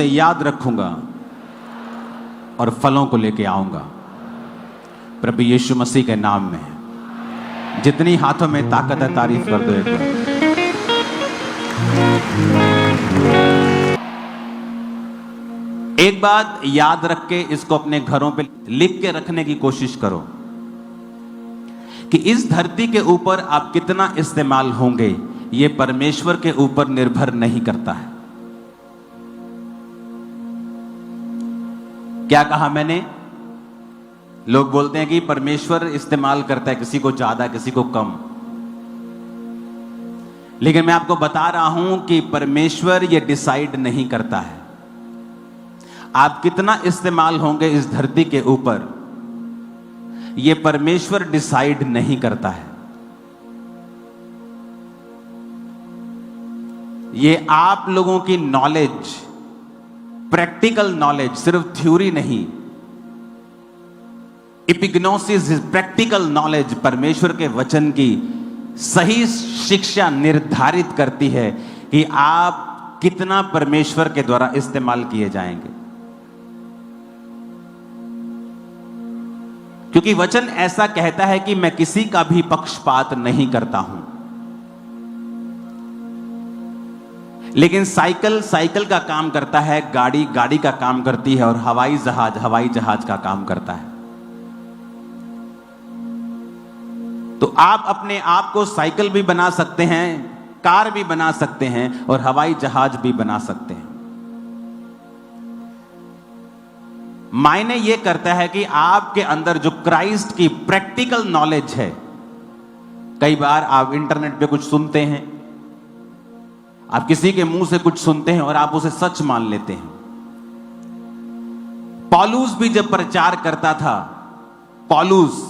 से याद रखूंगा और फलों को लेके आऊंगा। प्रभु यीशु मसीह के नाम में जितनी हाथों में ताकत है तारीफ कर दो एक बार। एक बात याद रख के इसको अपने घरों पे लिख के रखने की कोशिश करो कि इस धरती के ऊपर आप कितना इस्तेमाल होंगे ये परमेश्वर के ऊपर निर्भर नहीं करता है। क्या कहा मैंने? लोग बोलते हैं कि परमेश्वर इस्तेमाल करता है, किसी को ज्यादा किसी को कम, लेकिन मैं आपको बता रहा हूं कि परमेश्वर ये डिसाइड नहीं करता है आप कितना इस्तेमाल होंगे इस धरती के ऊपर। ये परमेश्वर डिसाइड नहीं करता है, ये आप लोगों की नॉलेज, प्रैक्टिकल नॉलेज, सिर्फ थ्योरी नहीं, एपिग्नोसिस, प्रैक्टिकल नॉलेज परमेश्वर के वचन की सही शिक्षा निर्धारित करती है कि आप कितना परमेश्वर के द्वारा इस्तेमाल किए जाएंगे। क्योंकि वचन ऐसा कहता है कि मैं किसी का भी पक्षपात नहीं करता हूं, लेकिन साइकिल साइकिल का काम करता है, गाड़ी गाड़ी का काम करती है और हवाई जहाज का काम करता है। तो आप अपने आप को साइकिल भी बना सकते हैं, कार भी बना सकते हैं और हवाई जहाज भी बना सकते हैं। मायने यह करता है कि आपके अंदर जो क्राइस्ट की प्रैक्टिकल नॉलेज है, कई बार आप इंटरनेट पे कुछ सुनते हैं, आप किसी के मुंह से कुछ सुनते हैं और आप उसे सच मान लेते हैं। पौलुस भी जब प्रचार करता था, पौलुस,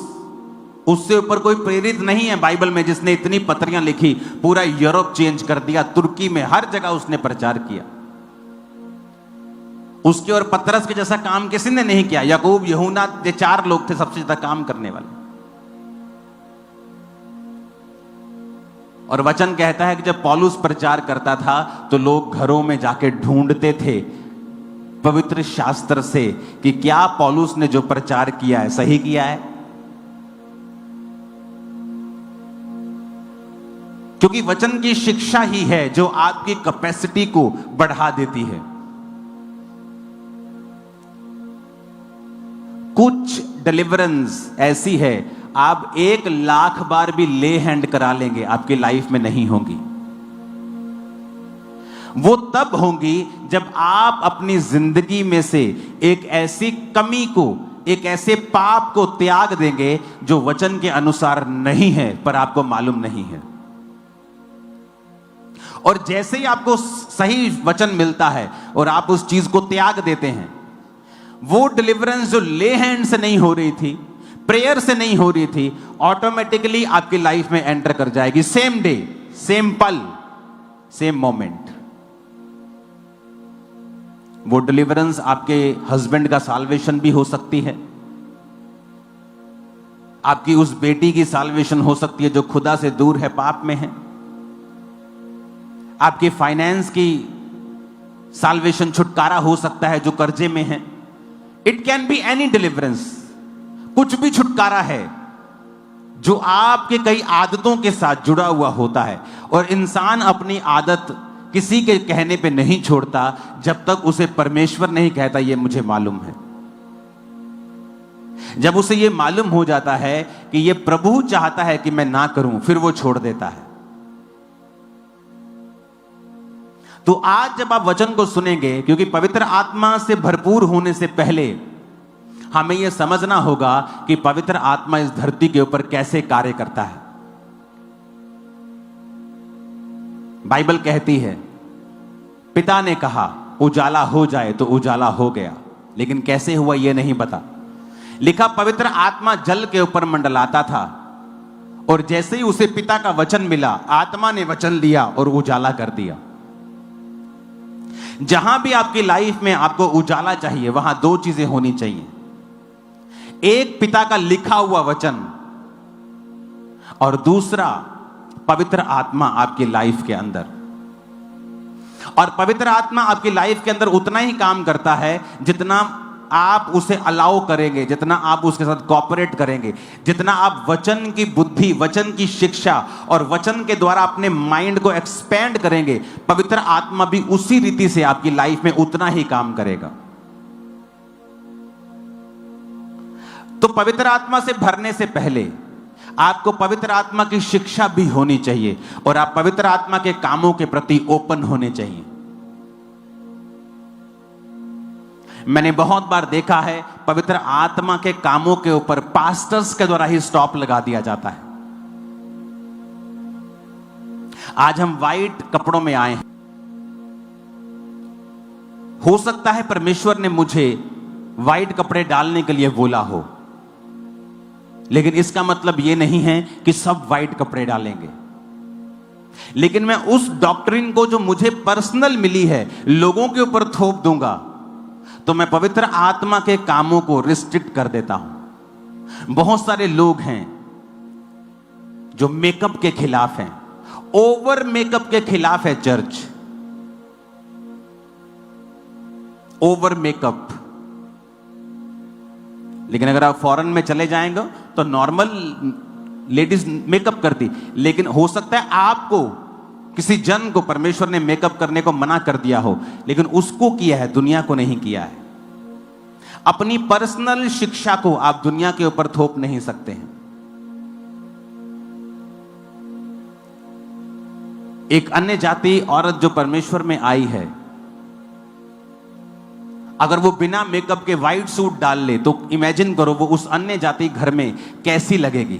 उससे ऊपर कोई प्रेरित नहीं है बाइबल में जिसने इतनी पत्रियां लिखी, पूरा यूरोप चेंज कर दिया, तुर्की में हर जगह उसने प्रचार किया। उसके और पतरस के जैसा काम किसी ने नहीं किया। याकूब, यूहन्ना, ये 4 लोग थे सबसे ज्यादा काम करने वाले। और वचन कहता है कि जब पौलुस प्रचार करता था तो लोग घरों में जाके ढूंढते थे पवित्र शास्त्र से कि क्या पौलुस ने जो प्रचार किया है सही किया है, क्योंकि वचन की शिक्षा ही है जो आपकी कैपेसिटी को बढ़ा देती है। कुछ डिलीवरेंस ऐसी है आप 1,00,000 बार भी ले हैंड करा लेंगे, आपकी लाइफ में नहीं होंगी। वो तब होंगी जब आप अपनी जिंदगी में से एक ऐसी कमी को, एक ऐसे पाप को त्याग देंगे जो वचन के अनुसार नहीं है पर आपको मालूम नहीं है। और जैसे ही आपको सही वचन मिलता है और आप उस चीज को त्याग देते हैं, वो डिलीवरेंस जो ले हैंड से नहीं हो रही थी, प्रेयर से नहीं हो रही थी, ऑटोमेटिकली आपकी लाइफ में एंटर कर जाएगी। सेम डे, सेम पल, सेम मोमेंट। वो डिलीवरेंस आपके हस्बैंड का साल्वेशन भी हो सकती है, आपकी उस बेटी की साल्वेशन हो सकती है जो खुदा से दूर है, पाप में है, आपके फाइनेंस की साल्वेशन, छुटकारा हो सकता है जो कर्जे में है। It can be any deliverance, कुछ भी छुटकारा है जो आपके कई आदतों के साथ जुड़ा हुआ होता है। और इंसान अपनी आदत किसी के कहने पे नहीं छोड़ता जब तक उसे परमेश्वर नहीं कहता ये मुझे मालूम है। जब उसे ये मालूम हो जाता है कि ये प्रभु चाहता है कि मैं ना करूं, फिर वो छोड़ देता है। तो आज जब आप वचन को सुनेंगे, क्योंकि पवित्र आत्मा से भरपूर होने से पहले हमें यह समझना होगा कि पवित्र आत्मा इस धरती के ऊपर कैसे कार्य करता है। बाइबल कहती है, पिता ने कहा उजाला हो जाए तो उजाला हो गया, लेकिन कैसे हुआ यह नहीं पता। लिखा, पवित्र आत्मा जल के ऊपर मंडलाता था और जैसे ही उसे पिता का वचन मिला, आत्मा ने वचन लिया और उजाला कर दिया। जहां भी आपकी लाइफ में आपको उजाला चाहिए, वहां 2 चीजें होनी चाहिए। एक, पिता का लिखा हुआ वचन, और दूसरा, पवित्र आत्मा आपकी लाइफ के अंदर। और पवित्र आत्मा आपकी लाइफ के अंदर उतना ही काम करता है जितना आप उसे अलाउ करेंगे, जितना आप उसके साथ कोऑपरेट करेंगे, जितना आप वचन की बुद्धि, वचन की शिक्षा और वचन के द्वारा अपने माइंड को एक्सपेंड करेंगे, पवित्र आत्मा भी उसी रीति से आपकी लाइफ में उतना ही काम करेगा। तो पवित्र आत्मा से भरने से पहले आपको पवित्र आत्मा की शिक्षा भी होनी चाहिए और आप पवित्र आत्मा के कामों के प्रति ओपन होने चाहिए। मैंने बहुत बार देखा है पवित्र आत्मा के कामों के ऊपर पास्टर्स के द्वारा ही स्टॉप लगा दिया जाता है। आज हम वाइट कपड़ों में आए हैं, हो सकता है परमेश्वर ने मुझे वाइट कपड़े डालने के लिए बोला हो, लेकिन इसका मतलब यह नहीं है कि सब वाइट कपड़े डालेंगे। लेकिन मैं उस डॉक्ट्रिन को जो मुझे पर्सनल मिली है लोगों के ऊपर थोप दूंगा, तो मैं पवित्र आत्मा के कामों को रिस्ट्रिक्ट कर देता हूं। बहुत सारे लोग हैं जो मेकअप के खिलाफ हैं, ओवर मेकअप के खिलाफ है चर्च, ओवर मेकअप। लेकिन अगर आप फॉरेन में चले जाएंगे तो नॉर्मल लेडीज मेकअप करती, लेकिन हो सकता है आपको किसी जन को परमेश्वर ने मेकअप करने को मना कर दिया हो, लेकिन उसको किया है, दुनिया को नहीं किया है। अपनी पर्सनल शिक्षा को आप दुनिया के ऊपर थोप नहीं सकते हैं। एक अन्य जाति औरत जो परमेश्वर में आई है, अगर वो बिना मेकअप के व्हाइट सूट डाल ले तो इमेजिन करो वो उस अन्य जाति घर में कैसी लगेगी,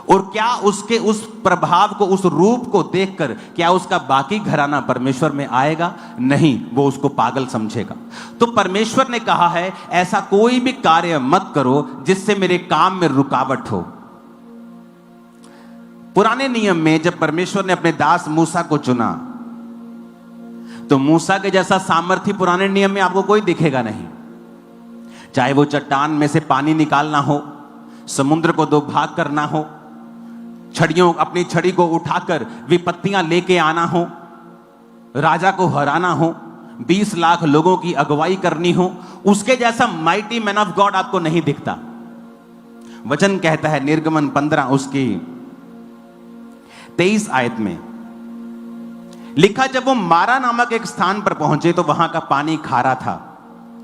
और क्या उसके उस प्रभाव को, उस रूप को देखकर क्या उसका बाकी घराना परमेश्वर में आएगा? नहीं, वो उसको पागल समझेगा। तो परमेश्वर ने कहा है ऐसा कोई भी कार्य मत करो जिससे मेरे काम में रुकावट हो। पुराने नियम में जब परमेश्वर ने अपने दास मूसा को चुना, तो मूसा के जैसा सामर्थ्य पुराने नियम में आपको कोई दिखेगा नहीं। चाहे वो चट्टान में से पानी निकालना हो, समुद्र को दो भाग करना हो, अपनी छड़ी को उठाकर विपत्तियां लेके आना हो, राजा को हराना हो, 20 लाख लोगों की अगुवाई करनी हो, उसके जैसा माइटी मैन ऑफ गॉड आपको नहीं दिखता। वचन कहता है निर्गमन 15 उसकी 23 आयत में लिखा, जब वो मारा नामक एक स्थान पर पहुंचे तो वहां का पानी खारा था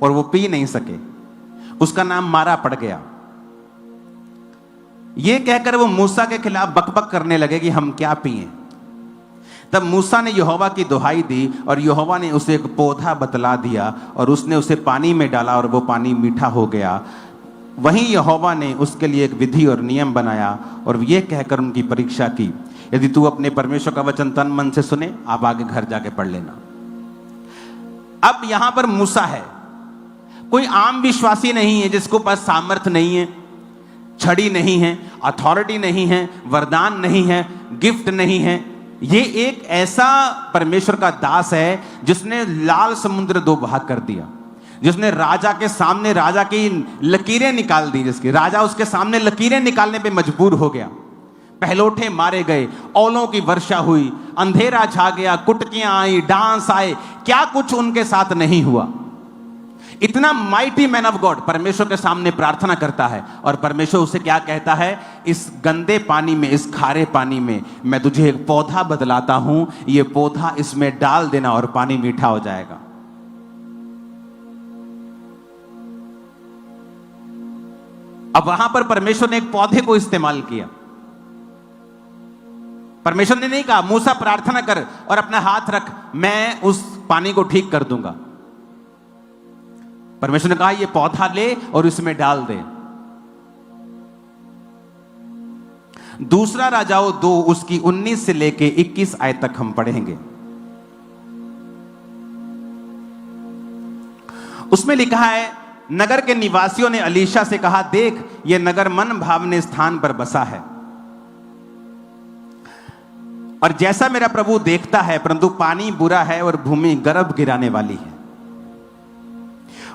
और वो पी नहीं सके, उसका नाम मारा पड़ गया। ये कहकर वो मूसा के खिलाफ बकबक करने लगे कि हम क्या पिएं। तब मूसा ने यहोवा की दुहाई दी और यहोवा ने उसे एक पौधा बतला दिया और उसने उसे पानी में डाला और वो पानी मीठा हो गया। वहीं यहोवा ने उसके लिए एक विधि और नियम बनाया और ये कहकर उनकी परीक्षा की, यदि तू अपने परमेश्वर का वचन तन मन से सुने, आप आगे घर जाके पढ़ लेना। अब यहां पर मूसा है, कोई आम विश्वासी नहीं है जिसको पास सामर्थ्य नहीं है, छड़ी नहीं है, अथॉरिटी नहीं है, वरदान नहीं है, गिफ्ट नहीं है। ये एक ऐसा परमेश्वर का दास है जिसने लाल समुद्र दो भाग कर दिया, जिसने राजा के सामने राजा की लकीरें निकाल दी, जिसकी राजा उसके सामने लकीरें निकालने पे मजबूर हो गया। पहलोठे मारे गए, औलों की वर्षा हुई, अंधेरा छा गया, कुटकियां आई, डांस आए, क्या कुछ उनके साथ नहीं हुआ। इतना माइटी मैन ऑफ गॉड परमेश्वर के सामने प्रार्थना करता है और परमेश्वर उसे क्या कहता है, इस गंदे पानी में, इस खारे पानी में मैं तुझे एक पौधा बदलाता हूं, ये पौधा इसमें डाल देना और पानी मीठा हो जाएगा। अब वहां पर परमेश्वर ने एक पौधे को इस्तेमाल किया। परमेश्वर ने नहीं कहा मूसा प्रार्थना कर और अपना हाथ रख, मैं उस पानी को ठीक कर दूंगा। परमेश्वर ने कहा ये पौधा ले और इसमें डाल दे। दूसरा राजाओं 2 उसकी 19 से लेके 21 आयत तक हम पढ़ेंगे। उसमें लिखा है, नगर के निवासियों ने अलीशा से कहा, देख यह नगर मन भावने स्थान पर बसा है और जैसा मेरा प्रभु देखता है, परंतु पानी बुरा है और भूमि गर्भ गिराने वाली है।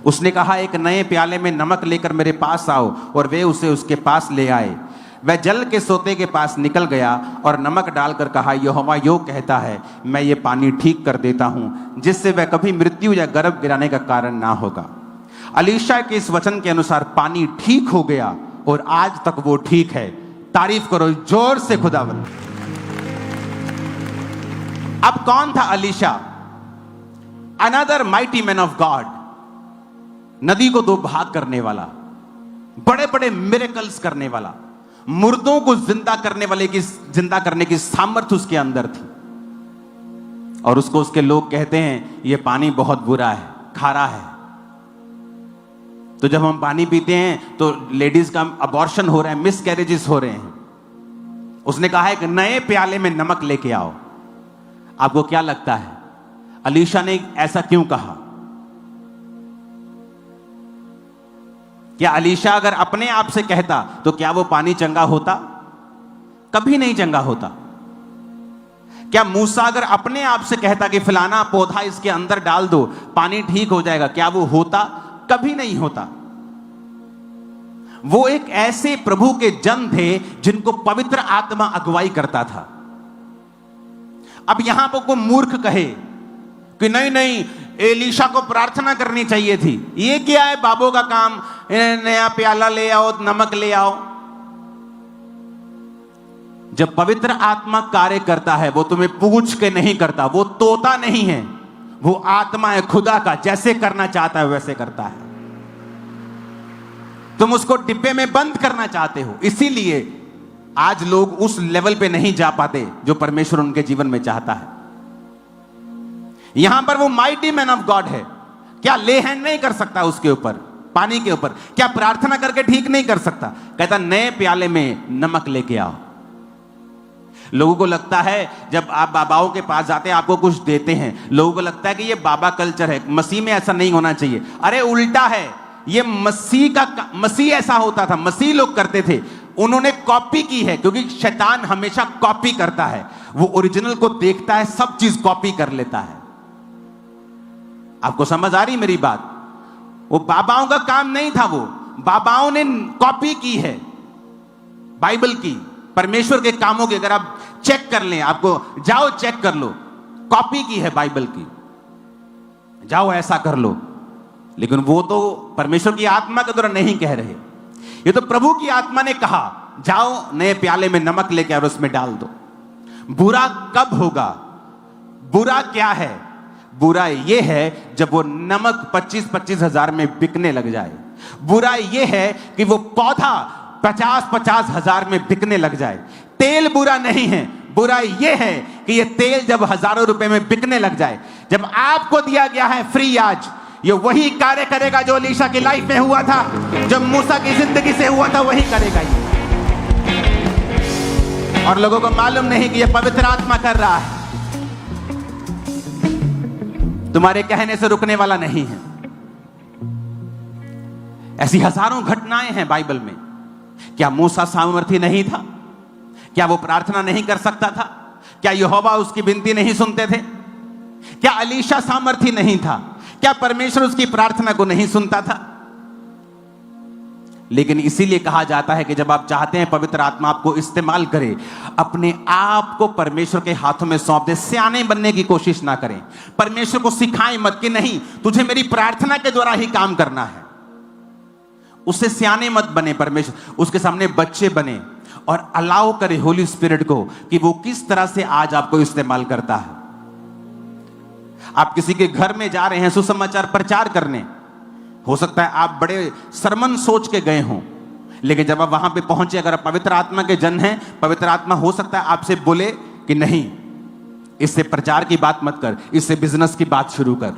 उसने कहा, एक नए प्याले में नमक लेकर मेरे पास आओ, और वे उसे उसके पास ले आए। वह जल के सोते के पास निकल गया और नमक डालकर कहा, यहोवा यो कहता है, मैं ये पानी ठीक कर देता हूं, जिससे वह कभी मृत्यु या गर्भ गिराने का कारण ना होगा। अलीशा के इस वचन के अनुसार पानी ठीक हो गया और आज तक वो ठीक है। तारीफ करो जोर से खुदावंद। अब कौन था Alisha? Another mighty man of God, नदी को दो भाग करने वाला, बड़े बड़े मिरेकल्स करने वाला, मुर्दों को जिंदा जिंदा करने की सामर्थ्य उसके अंदर थी। और उसको उसके लोग कहते हैं ये पानी बहुत बुरा है, खारा है। तो जब हम पानी पीते हैं तो लेडीज का अबॉर्शन हो रहा है, मिसकैरेजेस हो रहे हैं। उसने कहा है कि नए प्याले में नमक लेके आओ। आपको क्या लगता है अलीशा ने ऐसा क्यों कहा? क्या अलीशा अगर अपने आप से कहता तो क्या वो पानी चंगा होता? कभी नहीं चंगा होता। क्या मूसा अगर अपने आप से कहता कि फलाना पौधा इसके अंदर डाल दो, पानी ठीक हो जाएगा, क्या वो होता? कभी नहीं होता। वो एक ऐसे प्रभु के जन थे जिनको पवित्र आत्मा अगुवाई करता था। अब यहां पर कोई मूर्ख कहे कि नहीं नहीं, एलीशा को प्रार्थना करनी चाहिए थी, ये क्या है बाबों का काम, नया प्याला ले आओ, नमक ले आओ। जब पवित्र आत्मा कार्य करता है वो तुम्हें पूछ के नहीं करता, वो तोता नहीं है, वो आत्मा है खुदा का, जैसे करना चाहता है वैसे करता है। तुम उसको डिब्बे में बंद करना चाहते हो, इसीलिए आज लोग उस लेवल पे नहीं जा पाते जो परमेश्वर उनके जीवन में चाहता है। यहां पर वो माइटी मैन ऑफ गॉड है, क्या ले हैंड नहीं कर सकता उसके ऊपर, पानी के ऊपर? क्या प्रार्थना करके ठीक नहीं कर सकता? कहता नए प्याले में नमक लेके आओ। लोगों को लगता है जब आप बाबाओं के पास जाते हैं आपको कुछ देते हैं, लोगों को लगता है कि ये बाबा कल्चर है, मसीह में ऐसा नहीं होना चाहिए। अरे उल्टा है, ये मसीह ऐसा होता था, मसीह लोग करते थे, उन्होंने कॉपी की है, क्योंकि शैतान हमेशा कॉपी करता है। वो ओरिजिनल को देखता है, सब चीज कॉपी कर लेता है। आपको समझ आ रही मेरी बात? वो बाबाओं का काम नहीं था, वो बाबाओं ने कॉपी की है बाइबल की, परमेश्वर के कामों की। अगर आप चेक कर लें, आपको जाओ चेक कर लो, कॉपी की है बाइबल की, जाओ ऐसा कर लो। लेकिन वो तो परमेश्वर की आत्मा के द्वारा नहीं कह रहे, ये तो प्रभु की आत्मा ने कहा जाओ नए प्याले में नमक लेके और उसमें डाल दो। बुरा कब होगा? बुरा क्या है? बुरा ये है जब वो नमक 25-25 हजार में बिकने लग जाए। बुरा ये है कि वो पौधा 50-50 हजार में बिकने लग जाए। तेल बुरा नहीं है, बुरा ये है कि ये तेल जब हजारों रुपए में बिकने लग जाए। जब आपको दिया गया है फ्री, आज ये वही कार्य करेगा जो अलीशा की लाइफ में हुआ था, जब मूसा की जिंदगी से हुआ था, वही करेगा ये। और लोगों को मालूम नहीं कि ये पवित्र आत्मा कर रहा है, तुम्हारे कहने से रुकने वाला नहीं है। ऐसी हजारों घटनाएं हैं बाइबल में। क्या मूसा सामर्थी नहीं था? क्या वो प्रार्थना नहीं कर सकता था? क्या यहोवा उसकी विनती नहीं सुनते थे? क्या अलीशा सामर्थी नहीं था? क्या परमेश्वर उसकी प्रार्थना को नहीं सुनता था? लेकिन इसीलिए कहा जाता है कि जब आप चाहते हैं पवित्र आत्मा आपको इस्तेमाल करे, अपने आप को परमेश्वर के हाथों में सौंप दे। सियाने बनने की कोशिश ना करें, परमेश्वर को सिखाएं मत कि नहीं तुझे मेरी प्रार्थना के द्वारा ही काम करना है। उससे सियाने मत बने, परमेश्वर उसके सामने बच्चे बने और अलाउ करे होली स्पिरिट को कि वो किस तरह से आज आपको इस्तेमाल करता है। आप किसी के घर में जा रहे हैं सुसमाचार प्रचार करने, हो सकता है आप बड़े सरमन सोच के गए हों, लेकिन जब आप वहां पे पहुंचे, अगर आप पवित्र आत्मा के जन हैं, पवित्र आत्मा हो सकता है आपसे बोले कि नहीं, इससे प्रचार की बात मत कर, इससे बिजनेस की बात शुरू कर।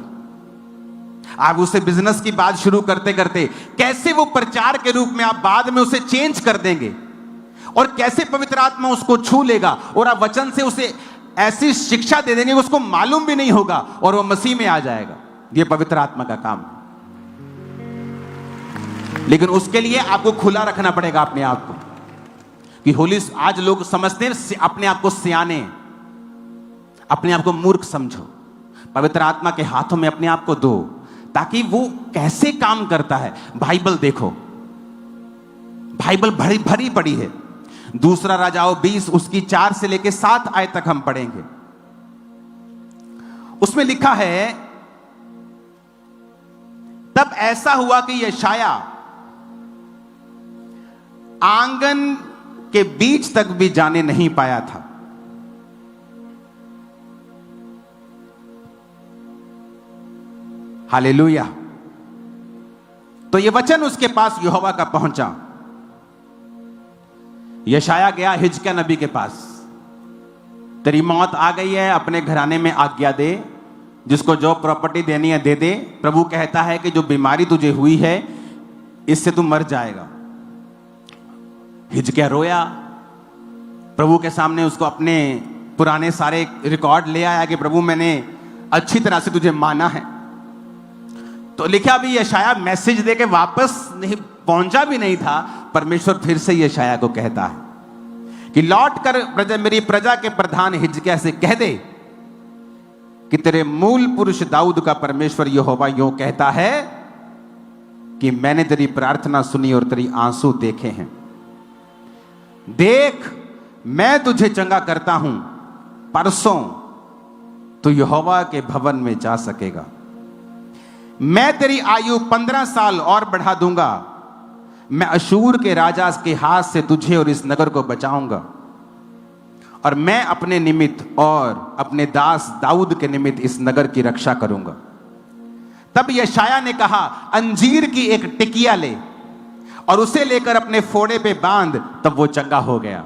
आप उससे बिजनेस की बात शुरू करते करते कैसे वो प्रचार के रूप में आप बाद में उसे चेंज कर देंगे, और कैसे पवित्र आत्मा उसको छू लेगा और आप वचन से उसे ऐसी शिक्षा दे देंगे उसको मालूम भी नहीं होगा और वो मसीह में आ जाएगा। ये पवित्र आत्मा का काम है। लेकिन उसके लिए आपको खुला रखना पड़ेगा अपने आप को कि होली। आज लोग समझते हैं अपने आप को सियाने, अपने आप को मूर्ख समझो। पवित्र आत्मा के हाथों में अपने आप को दो ताकि वो कैसे काम करता है। बाइबल देखो, बाइबल भरी भरी पड़ी है। दूसरा राजाओं 20 उसकी 4 से लेकर 7 आयत तक हम पढ़ेंगे। उसमें लिखा है, तब ऐसा हुआ कि यशाया आंगन के बीच तक भी जाने नहीं पाया था। हालेलुया। तो यह वचन उसके पास यहोवा का पहुंचा। यशाया गया हिजकिय्याह नबी के पास, तेरी मौत आ गई है, अपने घराने में आज्ञा दे, जिसको जो प्रॉपर्टी देनी है दे दे। प्रभु कहता है कि जो बीमारी तुझे हुई है इससे तू मर जाएगा। हिजकिय्याह रोया, प्रभु के सामने उसको अपने पुराने सारे रिकॉर्ड ले आया कि प्रभु मैंने अच्छी तरह से तुझे माना है। तो लिखा अभी यशाया मैसेज दे के वापस नहीं पहुंचा भी नहीं था, परमेश्वर फिर से यशाया को कहता है कि लौट कर मेरी प्रजा के प्रधान हिजकिय्याह से कह दे कि तेरे मूल पुरुष दाऊद का परमेश्वर यहोवा यूं कहता है कि मैंने तेरी प्रार्थना सुनी और तेरी आंसू देखे हैं। देख, मैं तुझे चंगा करता हूं, परसों तू यहोवा के भवन में जा सकेगा। मैं तेरी आयु 15 साल और बढ़ा दूंगा। मैं अशूर के राजा के हाथ से तुझे और इस नगर को बचाऊंगा, और मैं अपने निमित्त और अपने दास दाऊद के निमित्त इस नगर की रक्षा करूंगा। तब यशाया ने कहा, अंजीर की एक टिकिया ले और उसे लेकर अपने फोड़े पे बांध, तब वो चंगा हो गया।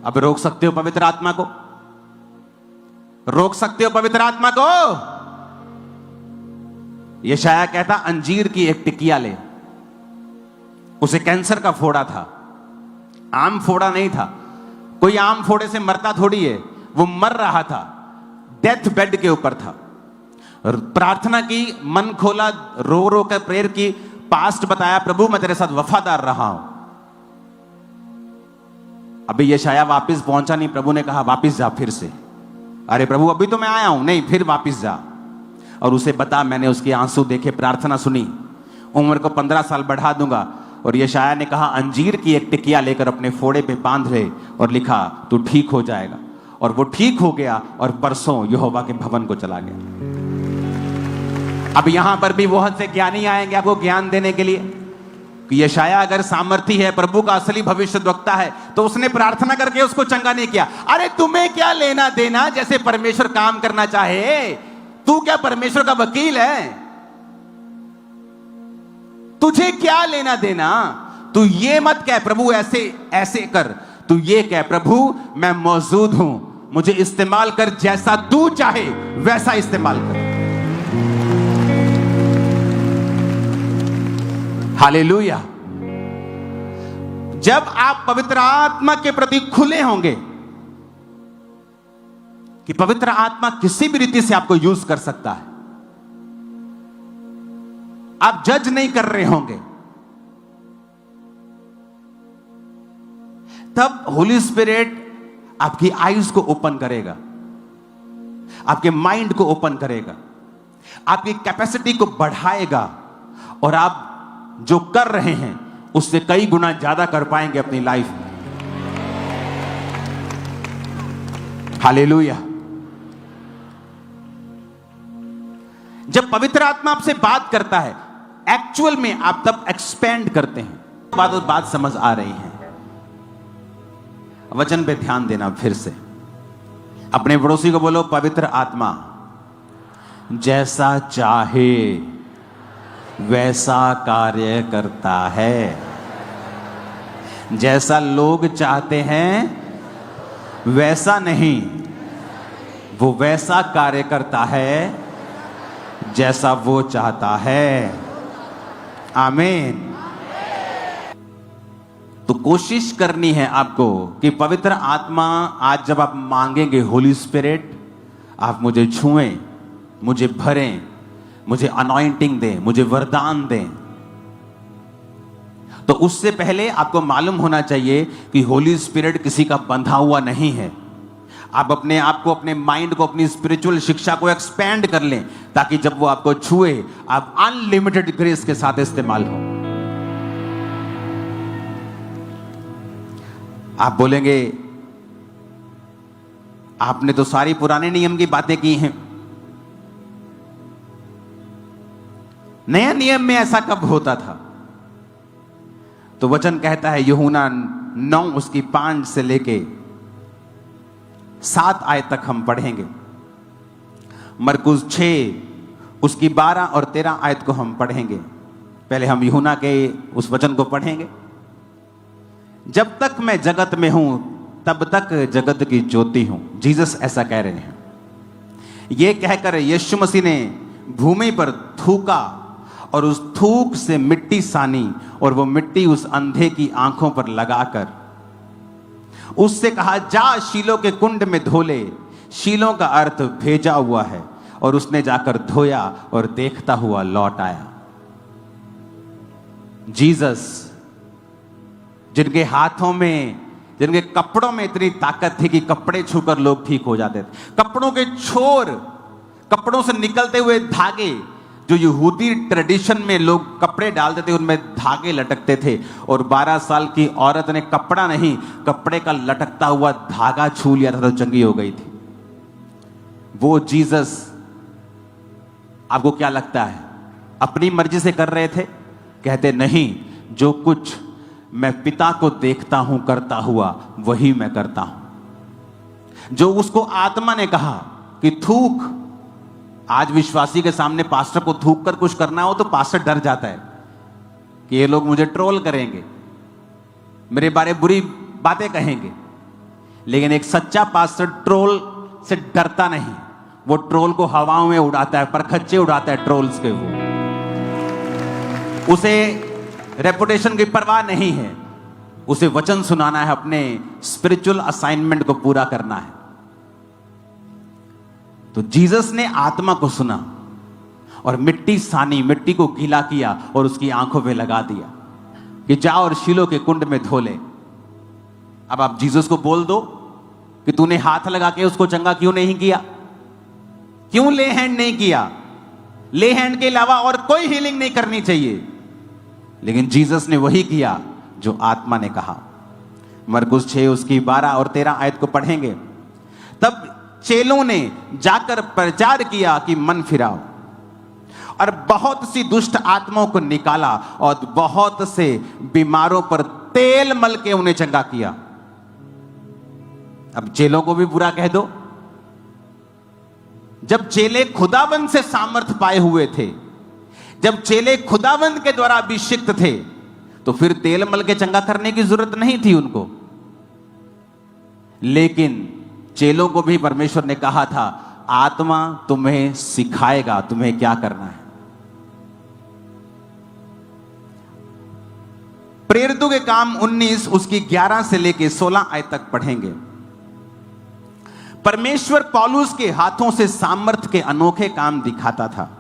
अब रोक सकते हो पवित्र आत्मा को? रोक सकते हो पवित्र आत्मा को? यशाया कहता, अंजीर की एक टिकिया ले। उसे कैंसर का फोड़ा था, आम फोड़ा नहीं था। कोई आम फोड़े से मरता थोड़ी है, वो मर रहा था, डेथ बेड के ऊपर था। प्रार्थना की, मन खोला, रो रो कर प्रेयर की, पास्ट बताया, प्रभु मैं तेरे साथ वफादार रहा हूं। अभी यशाया वापस पहुंचा नहीं, प्रभु ने कहा वापस जा फिर से। अरे प्रभु अभी तो मैं आया हूं। नहीं, फिर वापस जा और उसे बता मैंने उसके आंसू देखे, प्रार्थना सुनी, उम्र को 15 साल बढ़ा दूंगा। और यशाया ने कहा, अंजीर की एक टिकिया लेकर अपने फोड़े पे बांध ले, और लिखा तू ठीक हो जाएगा। और वो ठीक हो गया और परसों यहोवा के भवन को चला गया। अब यहां पर भी बहुत से ज्ञानी आएंगे आपको ज्ञान देने के लिए कि यशाया अगर सामर्थी है, प्रभु का असली भविष्यद्वक्ता है, तो उसने प्रार्थना करके उसको चंगा नहीं किया। अरे तुम्हें क्या लेना देना जैसे परमेश्वर काम करना चाहे? तू क्या परमेश्वर का वकील है? तुझे क्या लेना देना? तू ये मत कह प्रभु ऐसे ऐसे कर, तू ये कह प्रभु मैं मौजूद हूं, मुझे इस्तेमाल कर, जैसा तू चाहे वैसा इस्तेमाल कर। हालेलुया। जब आप पवित्र आत्मा के प्रति खुले होंगे कि पवित्र आत्मा किसी भी रीति से आपको यूज कर सकता है, आप जज नहीं कर रहे होंगे, तब होली स्पिरिट आपकी आईज को ओपन करेगा, आपके माइंड को ओपन करेगा, आपकी कैपेसिटी को बढ़ाएगा, और आप जो कर रहे हैं उससे कई गुना ज्यादा कर पाएंगे अपनी लाइफ में। हालेलुया। जब पवित्र आत्मा आपसे बात करता है, एक्चुअल में आप तब एक्सपेंड करते हैं। बात समझ आ रही है? वचन पे ध्यान देना फिर से। अपने पड़ोसी को बोलो, पवित्र आत्मा जैसा चाहे वैसा कार्य करता है, जैसा लोग चाहते हैं वैसा नहीं, वो वैसा कार्य करता है जैसा वो चाहता है। आमीन। तो कोशिश करनी है आपको कि पवित्र आत्मा, आज जब आप मांगेंगे होली स्पिरिट, आप मुझे छुएं, मुझे भरें, मुझे अनॉइंटिंग दें, मुझे वरदान दें। तो उससे पहले आपको मालूम होना चाहिए कि होली स्पिरिट किसी का बंधा हुआ नहीं है। आप अपने आप को, अपने माइंड को, अपनी स्पिरिचुअल शिक्षा को एक्सपेंड कर लें, ताकि जब वो आपको छुए आप अनलिमिटेड ग्रेस के साथ इस्तेमाल हो। आप बोलेंगे आपने तो सारी पुराने नियम की बातें की हैं, नया नियम में ऐसा कब होता था? तो वचन कहता है यूहन्ना 9 उसकी 5 से लेके 7 आयत तक हम पढ़ेंगे। मरकुस 6 उसकी 12 और 13 आयत को हम पढ़ेंगे। पहले हम यूहन्ना के उस वचन को पढ़ेंगे। जब तक मैं जगत में हूं तब तक जगत की ज्योति हूं। जीसस ऐसा कह रहे हैं। यह कहकर यीशु मसीह ने भूमि पर थूका और उस थूक से मिट्टी सानी और वो मिट्टी उस अंधे की आंखों पर लगाकर उससे कहा, जा शीलो के कुंड में धो ले। शीलो का अर्थ भेजा हुआ है। और उसने जाकर धोया और देखता हुआ लौट आया। जीसस जिनके हाथों में, जिनके कपड़ों में इतनी ताकत थी कि कपड़े छूकर लोग ठीक हो जाते थे। कपड़ों के छोर, कपड़ों से निकलते हुए धागे, जो यहूदी ट्रेडिशन में लोग कपड़े डालते थे उनमें धागे लटकते थे। और 12 साल की औरत ने कपड़ा नहीं, कपड़े का लटकता हुआ धागा छू लिया था तो चंगी हो गई थी। वो जीसस आपको क्या लगता है अपनी मर्जी से कर रहे थे? कहते नहीं, जो कुछ मैं पिता को देखता हूं करता हुआ वही मैं करता हूं। जो उसको आत्मा ने कहा कि थूक, आज विश्वासी के सामने पास्टर को थूक कर कुछ करना हो तो पास्टर डर जाता है कि ये लोग मुझे ट्रोल करेंगे, मेरे बारे बुरी बातें कहेंगे। लेकिन एक सच्चा पास्टर ट्रोल से डरता नहीं, वो ट्रोल को हवाओं में उड़ाता है, परखच्चे उड़ाता है ट्रोल्स के। वो उसे रेपुटेशन की परवाह नहीं है, उसे वचन सुनाना है, अपने स्पिरिचुअल असाइनमेंट को पूरा करना है। तो जीसस ने आत्मा को सुना और मिट्टी सानी, मिट्टी को गीला किया और उसकी आंखों पे लगा दिया कि जा और शीलो के कुंड में धो ले। अब आप जीसस को बोल दो कि तूने हाथ लगा के उसको चंगा क्यों नहीं किया, क्यों ले हैंड नहीं किया? ले हैंड के अलावा और कोई हीलिंग नहीं करनी चाहिए। लेकिन जीसस ने वही किया जो आत्मा ने कहा। मरकुस 6 उसकी 12 और 13 आयत को पढ़ेंगे। तब चेलों ने जाकर प्रचार किया कि मन फिराओ, और बहुत सी दुष्ट आत्माओं को निकाला और बहुत से बीमारों पर तेल मल के उन्हें चंगा किया। अब चेलों को भी बुरा कह दो। जब चेले खुदाबंद से सामर्थ पाए हुए थे, जब चेले खुदाबंद के द्वारा अभिषिक्त थे, तो फिर तेल मल के चंगा करने की जरूरत नहीं थी उनको। लेकिन चेलों को भी परमेश्वर ने कहा था, आत्मा तुम्हें सिखाएगा तुम्हें क्या करना है। प्रेरितों के काम 19 उसकी 11 से लेके 16 आयत तक पढ़ेंगे। परमेश्वर पौलुस के हाथों से सामर्थ के अनोखे काम दिखाता था।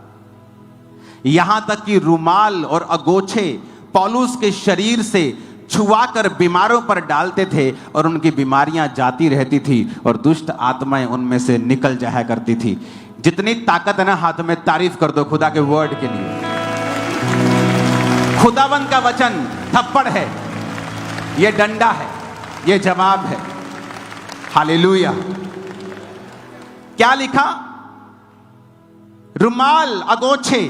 यहां तक कि रुमाल और अगोछे पौलुस के शरीर से छुआकर बीमारों पर डालते थे और उनकी बीमारियां जाती रहती थी और दुष्ट आत्माएं उनमें से निकल जाया करती थी। जितनी ताकत है ना हाथ में, तारीफ कर दो खुदा के वर्ड के लिए। खुदावंद का वचन थप्पड़ है, यह डंडा है, यह जवाब है। हालेलुया। क्या लिखा? रुमाल, अगोछे।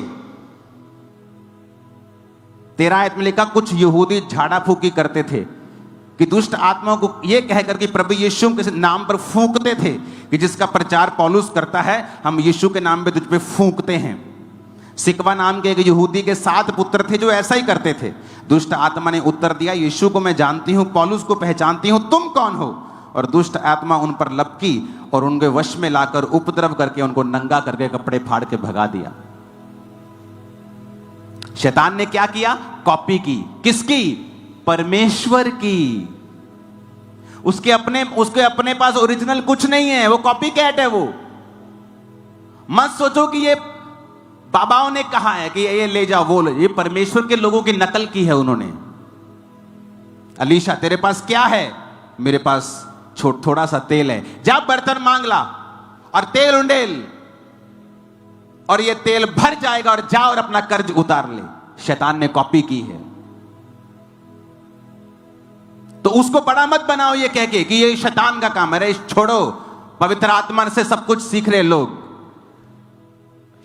13 आयत में लिखा, कुछ यहूदी झाड़ा फूकी करते थे कि दुष्ट आत्माओं को यह कहकर कि प्रभु यीशु के नाम पर फूंकते थे कि जिसका प्रचार पौलुस करता है, हम यीशु के नाम पे तुझ पे फूंकते हैं। सिकवा नाम के एक यहूदी के 7 पुत्र थे जो ऐसा ही करते थे। दुष्ट आत्मा ने उत्तर दिया, यीशु को मैं जानती हूं, पौलुस को पहचानती हूं, तुम कौन हो? और दुष्ट आत्मा उन पर लपकी और उनके वश में लाकर उपद्रव करके उनको नंगा करके कपड़े फाड़ के भगा दिया। शैतान ने क्या किया? कॉपी की। किसकी? परमेश्वर की। उसके अपने पास ओरिजिनल कुछ नहीं है, वो कॉपी कैट है। वो मत सोचो कि ये बाबाओं ने कहा है कि ये ले जाओ, वो ले। ये परमेश्वर के लोगों की नकल की है उन्होंने। अलीशा तेरे पास क्या है? मेरे पास थोड़ा सा तेल है, जा बर्तन मांग ला और तेल उंडेल और ये तेल भर जाएगा और जा और अपना कर्ज उतार ले। शैतान ने कॉपी की है। तो उसको बड़ा मत बनाओ ये कह के कि ये शैतान का काम है। अरे छोड़ो, पवित्र आत्मा से सब कुछ सीख रहे लोग।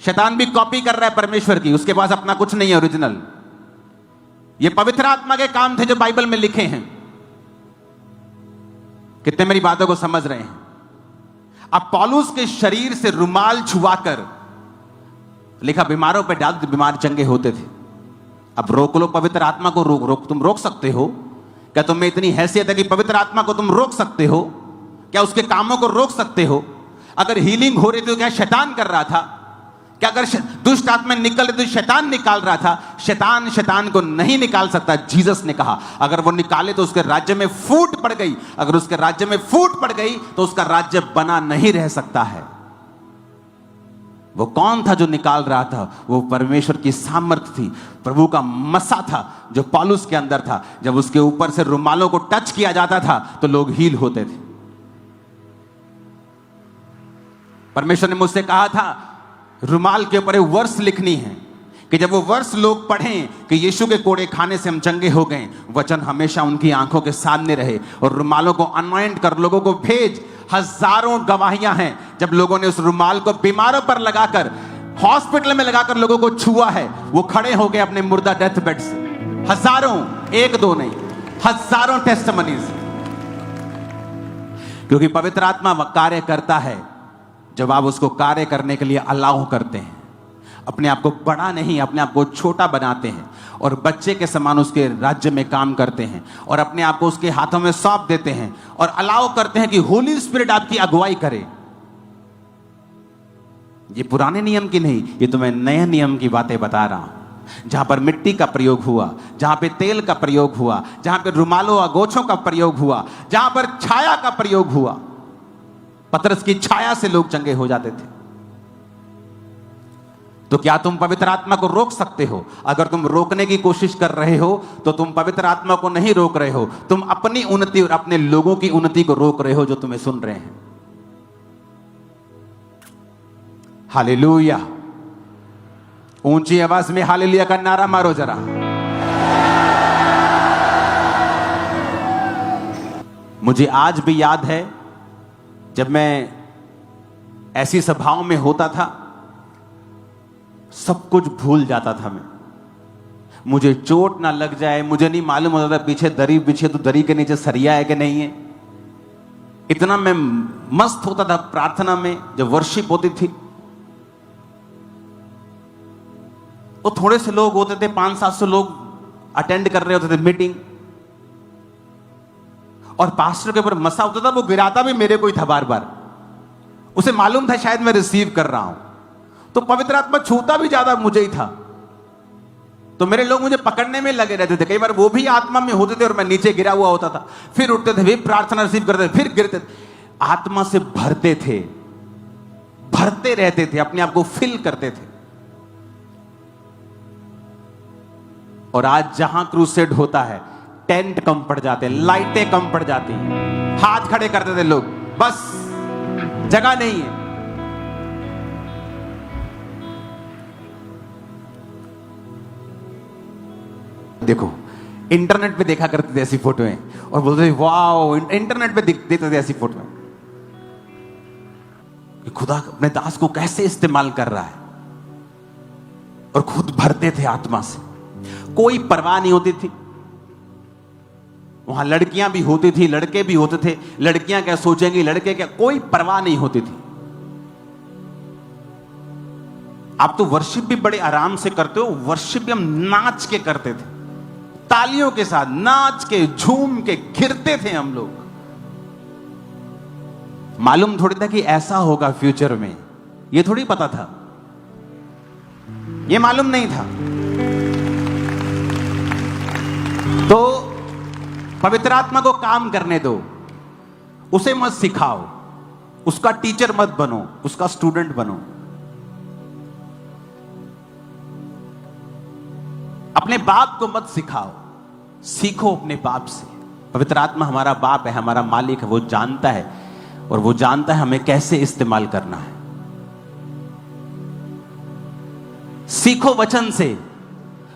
शैतान भी कॉपी कर रहा है परमेश्वर की, उसके पास अपना कुछ नहीं है ओरिजिनल। ये पवित्र आत्मा के काम थे जो बाइबल में लिखे हैं। कितने मेरी बातों को समझ रहे हैं? अब पौलुस के शरीर से रुमाल छुआकर लिखा बीमारों पर डाल, बीमार चंगे होते थे। अब रोक लो पवित्र आत्मा को, रोक तुम रोक सकते हो क्या? तुम में इतनी हैसियत है कि पवित्र आत्मा को तुम रोक सकते हो क्या? उसके कामों को रोक सकते हो? अगर हीलिंग हो रही थी तो क्या शैतान कर रहा था क्या? अगर दुष्ट आत्मा निकल रही तो शैतान निकाल रहा था? शैतान को नहीं निकाल सकता। जीसस ने कहा अगर वो निकाले तो उसके राज्य में फूट पड़ गई। अगर उसके राज्य में फूट पड़ गई तो उसका राज्य बना नहीं रह सकता है। वो कौन था जो निकाल रहा था? वो परमेश्वर की सामर्थ थी, प्रभु का मसा था जो पौलुस के अंदर था। जब उसके ऊपर से रुमालों को टच किया जाता था तो लोग हील होते थे। परमेश्वर ने मुझसे कहा था रुमाल के ऊपर एक वर्ष लिखनी है कि जब वो वर्ष लोग पढ़ें कि यीशु के कोड़े खाने से हम चंगे हो गए, वचन हमेशा उनकी आंखों के सामने रहे। और रुमालों को अनॉइंट कर लोगों को भेज। हजारों गवाहियां हैं जब लोगों ने उस रुमाल को बीमारों पर लगाकर, हॉस्पिटल में लगाकर लोगों को छुआ है, वो खड़े हो गए अपने मुर्दा डेथ बेड से। हजारों, एक दो नहीं, हजारों टेस्टिमनीज। क्योंकि पवित्र आत्मा कार्य करता है जब आप उसको कार्य करने के लिए अलाउ करते हैं। अपने आप को बड़ा नहीं, अपने आप को छोटा बनाते हैं और बच्चे के समान उसके राज्य में काम करते हैं और अपने आप को उसके हाथों में सौंप देते हैं और अलाउ करते हैं कि होली स्पिरिट आपकी अगुवाई करे। ये पुराने नियम की नहीं, ये तो मैं नए नियम की बातें बता रहा हूं। जहां पर मिट्टी का प्रयोग हुआ, जहां पे तेल का प्रयोग हुआ, जहां पे रुमालों अगोछों का प्रयोग हुआ, जहां पर छाया का प्रयोग हुआ। पतरस की छाया से लोग चंगे हो जाते थे। तो क्या तुम पवित्र आत्मा को रोक सकते हो? अगर तुम रोकने की कोशिश कर रहे हो तो तुम पवित्र आत्मा को नहीं रोक रहे हो, तुम अपनी उन्नति और अपने लोगों की उन्नति को रोक रहे हो जो तुम्हें सुन रहे हैं। हालेलुया! ऊंची आवाज में हालेलुया का नारा मारो जरा। मुझे आज भी याद है जब मैं ऐसी सभाओं में होता था, सब कुछ भूल जाता था मैं। मुझे चोट ना लग जाए, मुझे नहीं मालूम होता था पीछे दरी बिछे तो दरी के नीचे सरिया है कि नहीं है। इतना मैं मस्त होता था प्रार्थना में जब वर्शिप होती थी। वो थोड़े से लोग होते थे, 500-700 लोग अटेंड कर रहे होते थे मीटिंग, और पास्टर के ऊपर मसा होता था। वो गिराता भी मेरे को ही था बार बार। उसे मालूम था शायद मैं रिसीव कर रहा हूं, तो पवित्र आत्मा छूता भी ज्यादा मुझे ही था। तो मेरे लोग मुझे पकड़ने में लगे रहते थे। कई बार वो भी आत्मा में होते थे और मैं नीचे गिरा हुआ होता था। फिर उठते थे, फिर प्रार्थना रिसीव करते थे, फिर गिरते थे। आत्मा से भरते थे, भरते रहते थे, अपने आप को फिल करते थे। और आज जहां क्रूसेड होता है, टेंट कम पड़ जाते हैं, लाइटें कम पड़ जाती हैं, हाथ खड़े करते थे लोग, बस जगह नहीं है। देखो इंटरनेट पे देखा करते थे ऐसी फोटोएं और बोलते थे वाओ, इंटरनेट पे देते थे ऐसी फोटोएं कि खुदा अपने दास को कैसे इस्तेमाल कर रहा है। और खुद भरते थे आत्मा से, कोई परवाह नहीं होती थी। वहां लड़कियां भी होती थी, लड़के भी होते थे। लड़कियां क्या सोचेंगी, लड़के क्या, कोई परवाह नहीं होती थी। आप तो वर्शिप भी बड़े आराम से करते हो। वर्शिप भी हम नाच के करते थे, तालियों के साथ नाच के, झूम के, घिरते थे हम लोग। मालूम थोड़ी था कि ऐसा होगा फ्यूचर में, ये थोड़ी पता था, ये मालूम नहीं था। तो पवित्र आत्मा को काम करने दो, उसे मत सिखाओ, उसका टीचर मत बनो, उसका स्टूडेंट बनो। अपने बाप को मत सिखाओ, सीखो अपने बाप से। पवित्र आत्मा हमारा बाप है, हमारा मालिक है। वो जानता है और वो जानता है हमें कैसे इस्तेमाल करना है। सीखो वचन से।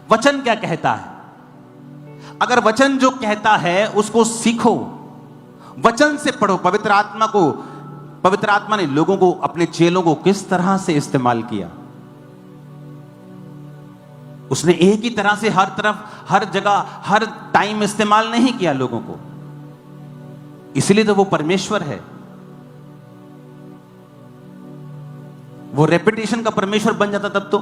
वचन क्या कहता है? अगर वचन जो कहता है उसको सीखो, वचन से पढ़ो। पवित्र आत्मा ने लोगों को, अपने चेलों को किस तरह से इस्तेमाल किया। उसने एक ही तरह से हर तरफ, हर जगह, हर टाइम इस्तेमाल नहीं किया लोगों को। इसलिए तो वो परमेश्वर है। वो रेपुटेशन का परमेश्वर बन जाता तब तो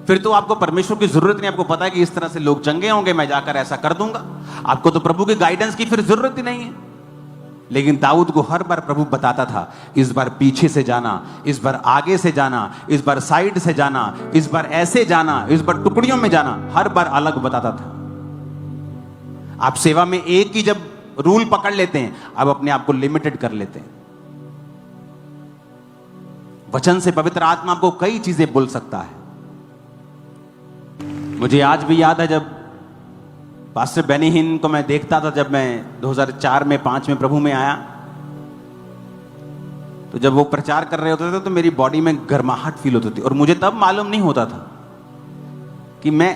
फिर तो आपको परमेश्वर की जरूरत नहीं। आपको पता है कि इस तरह से लोग चंगे होंगे, मैं जाकर ऐसा कर दूंगा। आपको तो प्रभु के गाइडेंस की फिर जरूरत ही नहीं है। लेकिन दाऊद को हर बार प्रभु बताता था, इस बार पीछे से जाना, इस बार आगे से जाना, इस बार साइड से जाना, इस बार ऐसे जाना, इस बार टुकड़ियों में जाना। हर बार अलग बताता था। आप सेवा में एक ही जब रूल पकड़ लेते हैं, आप अपने आप को लिमिटेड कर लेते हैं। वचन से पवित्र आत्मा आपको कई चीजें बोल सकता है। मुझे आज भी याद है जब पास्टर बेनी हिन को मैं देखता था, जब मैं 2004 में 5 में प्रभु में आया, तो जब वो प्रचार कर रहे होते थे तो मेरी बॉडी में गर्माहट फील होती थी। और मुझे तब मालूम नहीं होता था कि मैं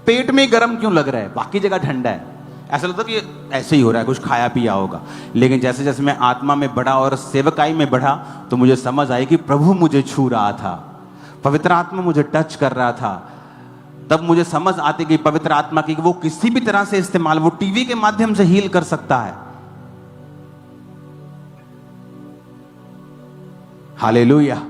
पेट में गर्म क्यों लग रहा है, बाकी जगह ठंडा है। ऐसा लगता कि ऐसे ही हो रहा है, कुछ खाया पिया होगा। लेकिन जैसे जैसे मैं आत्मा में बढ़ा और सेवकाई में बढ़ा, तो मुझे समझ आई कि प्रभु मुझे छू रहा था, पवित्र आत्मा मुझे टच कर रहा था। तब मुझे समझ आती कि पवित्र आत्मा की वो किसी भी तरह से इस्तेमाल, वो टीवी के माध्यम से हील कर सकता है। हालेलुया।